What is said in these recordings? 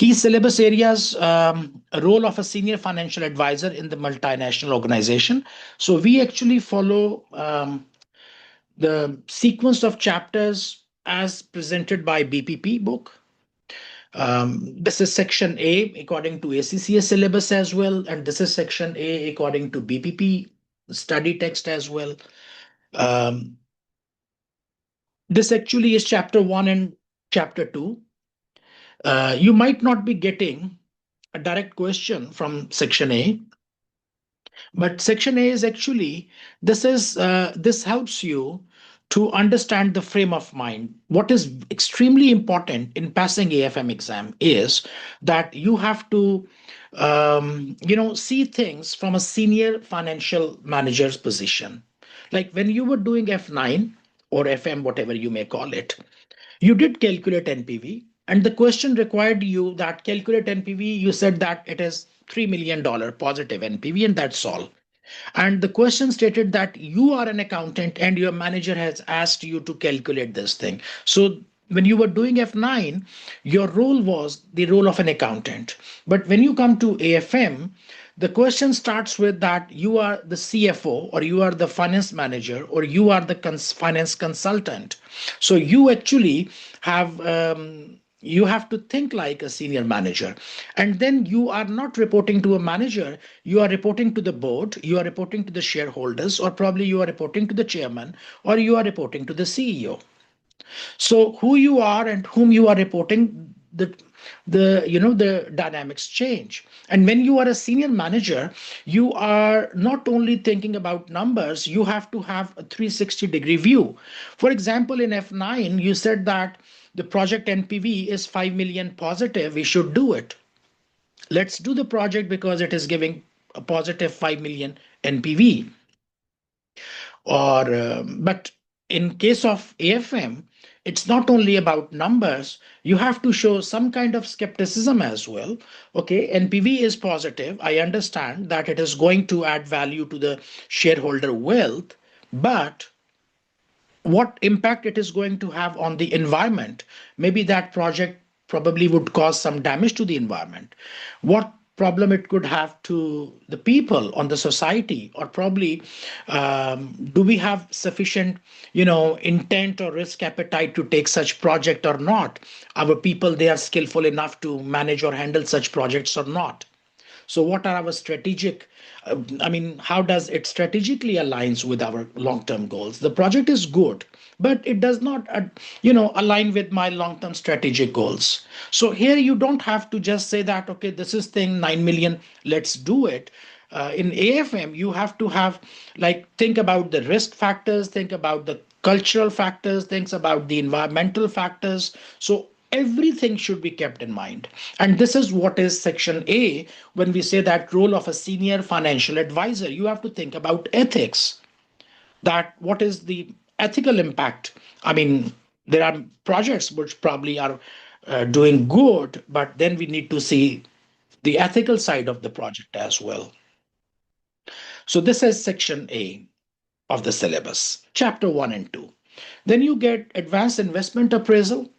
Key syllabus areas, a role of a senior financial advisor in the multinational organization. So we actually follow the sequence of chapters as presented by BPP book. This is section A according to ACCA syllabus as well, and this is section A according to BPP study text as well. Um, this actually is chapter 1 and chapter 2. You might not be getting a direct question from section A, but section A is actually this helps you to understand the frame of mind. What is extremely important in passing AFM exam is that you have to see things from a senior financial manager's position. Like when you were doing F9 or FM, whatever you may call it, you did calculate NPV, and the question required you that calculate NPV. You said that it is $3 million positive NPV, and that's all. And the question stated that you are an accountant and your manager has asked you to calculate this thing. So when you were doing F9, your role was the role of an accountant. But when you come to AFM, the question starts with that you are the CFO, or you are the finance manager, or you are the finance consultant. So you actually have you have to think like a senior manager, and then you are not reporting to a manager, you are reporting to the board, you are reporting to the shareholders, or probably you are reporting to the chairman, or you are reporting to the CEO. So who you are and whom you are reporting, the dynamics change. And when you are a senior manager, you are not only thinking about numbers, you have to have a 360-degree view. For example, in F9 you said that the project NPV is 5 million positive, we should do it. Let's do the project because it is giving a positive 5 million NPV. But in case of AFM, it's not only about numbers, you have to show some kind of skepticism as well. Okay, NPV is positive, I understand that it is going to add value to the shareholder wealth, but what impact it is going to have on the environment? Maybe that project probably would cause some damage to the environment. What problem it could have to the people on the society, or probably do we have sufficient intent or risk appetite to take such project or not? Our people, they are skillful enough to manage or handle such projects or not? So what are our strategic, how does it strategically aligns with our long-term goals? The project is good, but it does not, align with my long-term strategic goals. So here you don't have to just say that, okay, this is thing 9 million, let's do it. In AFM, you have to have, like, think about the risk factors, think about the cultural factors, think about the environmental factors. So everything should be kept in mind. And this is what is section A. When we say that role of a senior financial advisor, you have to think about ethics, that what is the ethical impact. There are projects which probably are doing good, but then we need to see the ethical side of the project as well. So this is section A of the syllabus, chapter 1 and 2. Then you get advanced investment appraisal.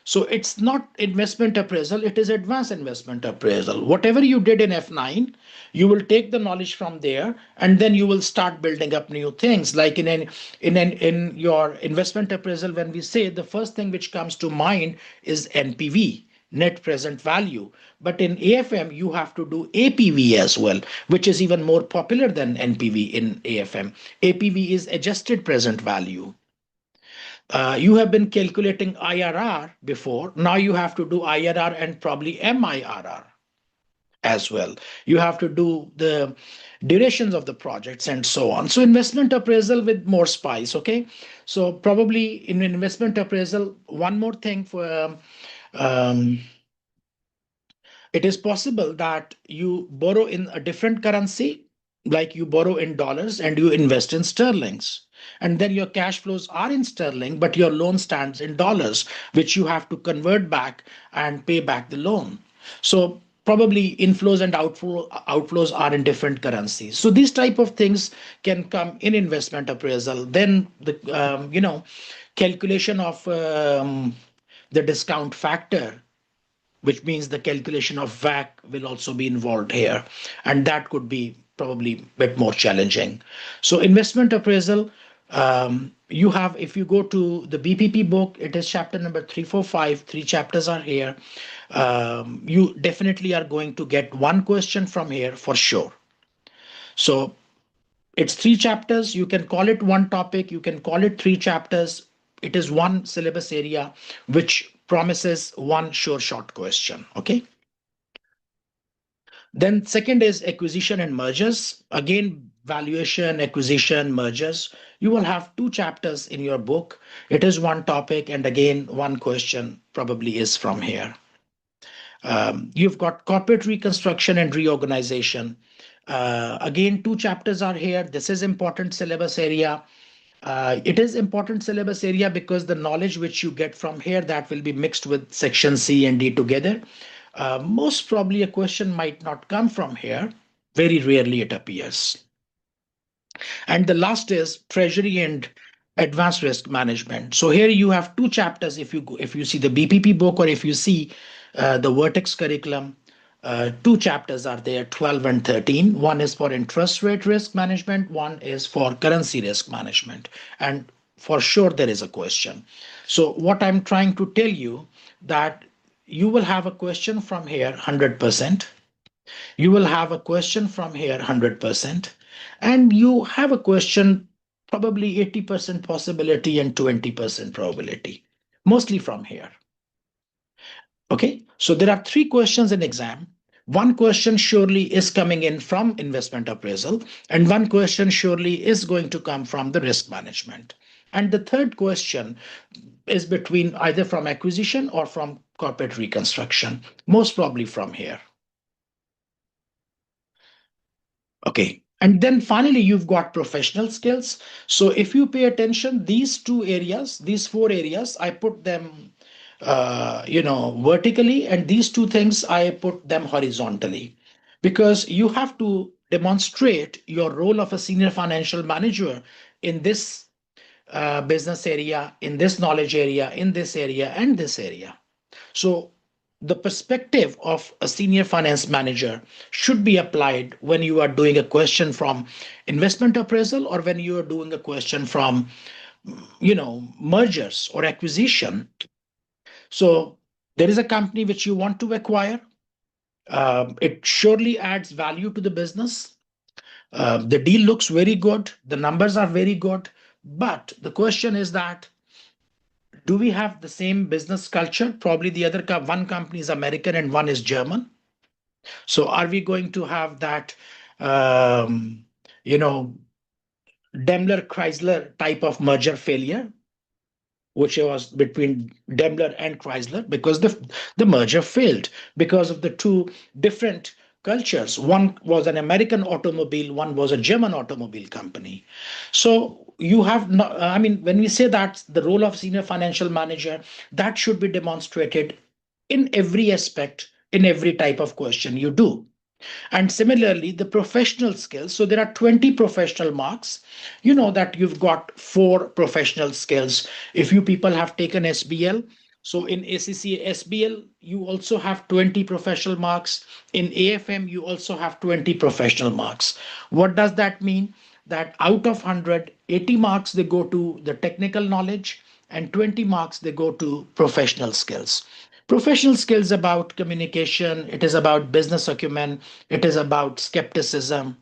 So it's not investment appraisal, it is advanced investment appraisal. Whatever you did in F9, you will take the knowledge from there, and then you will start building up new things. Like in your investment appraisal, when we say, the first thing which comes to mind is NPV, net present value. But in AFM, you have to do APV as well, which is even more popular than NPV in AFM. APV is adjusted present value. You have been calculating IRR before. Now you have to do IRR and probably MIRR as well. You have to do the durations of the projects and so on. So investment appraisal with more spice. Okay. So probably in investment appraisal, one more thing for it is possible that you borrow in a different currency, like you borrow in dollars and you invest in sterlings. And then your cash flows are in sterling, but your loan stands in dollars, which you have to convert back and pay back the loan. So probably inflows and outflows are in different currencies. So these type of things can come in investment appraisal. Then the calculation of the discount factor which means the calculation of WAC will also be involved here. And that could be probably a bit more challenging. So, investment appraisal, you have, if you go to the BPP book, it is chapter number 345. Three chapters are here. You definitely are going to get one question from here for sure. So, it's three chapters. You can call it one topic, you can call it three chapters. It is one syllabus area which promises one sure short question. Okay. Then, second is acquisition and mergers. Again, valuation, acquisition, mergers. You will have two chapters in your book. It is one topic, and again, one question probably is from here. You've got corporate reconstruction and reorganization. Again, two chapters are here. This is important syllabus area. It is important syllabus area because the knowledge which you get from here, that will be mixed with section C and D together. Most probably a question might not come from here. Very rarely it appears. And the last is treasury and advanced risk management. So here you have two chapters. If you see the BPP book, or if you see the Vertex curriculum, two chapters are there, 12 and 13. One is for interest rate risk management, one is for currency risk management. And for sure there is a question. So what I'm trying to tell you, that you will have a question from here 100%. You will have a question from here 100%. And you have a question probably 80% possibility and 20% probability, mostly from here. Okay, so there are three questions in exam. One question surely is coming in from investment appraisal, and one question surely is going to come from the risk management. And the third question is between either from acquisition or from corporate reconstruction, most probably from here. Okay. And then finally, you've got professional skills. So if you pay attention, these two areas, these four areas, I put them, vertically, and these two things, I put them horizontally, because you have to demonstrate your role of a senior financial manager in this business area, in this knowledge area, in this area, and this area. So the perspective of a senior finance manager should be applied when you are doing a question from investment appraisal, or when you are doing a question from, mergers or acquisition. So there is a company which you want to acquire. It surely adds value to the business. The deal looks very good. The numbers are very good. But the question is that, do we have the same business culture? Probably the other one company is American and one is German. So are we going to have that, Daimler Chrysler type of merger failure, which was between Daimler and Chrysler, because the merger failed because of the two different cultures. One was an American automobile, one was a German automobile company. So you have not, I mean, when we say that the role of senior financial manager, that should be demonstrated in every aspect, in every type of question you do. And similarly, the professional skills. So there are 20 professional marks. You know that you've got four professional skills. If you people have taken SBL, so in ACCA SBL, you also have 20 professional marks. In AFM, you also have 20 professional marks. What does that mean? That out of 100, 80 marks they go to the technical knowledge, and 20 marks they go to professional skills. Professional skills about communication, it is about business acumen, it is about skepticism.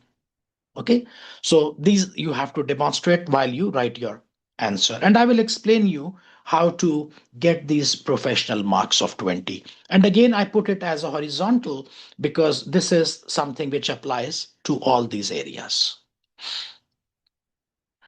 Okay, so these you have to demonstrate while you write your answer, and I will explain you how to get these professional marks of 20. And again, I put it as a horizontal because this is something which applies to all these areas.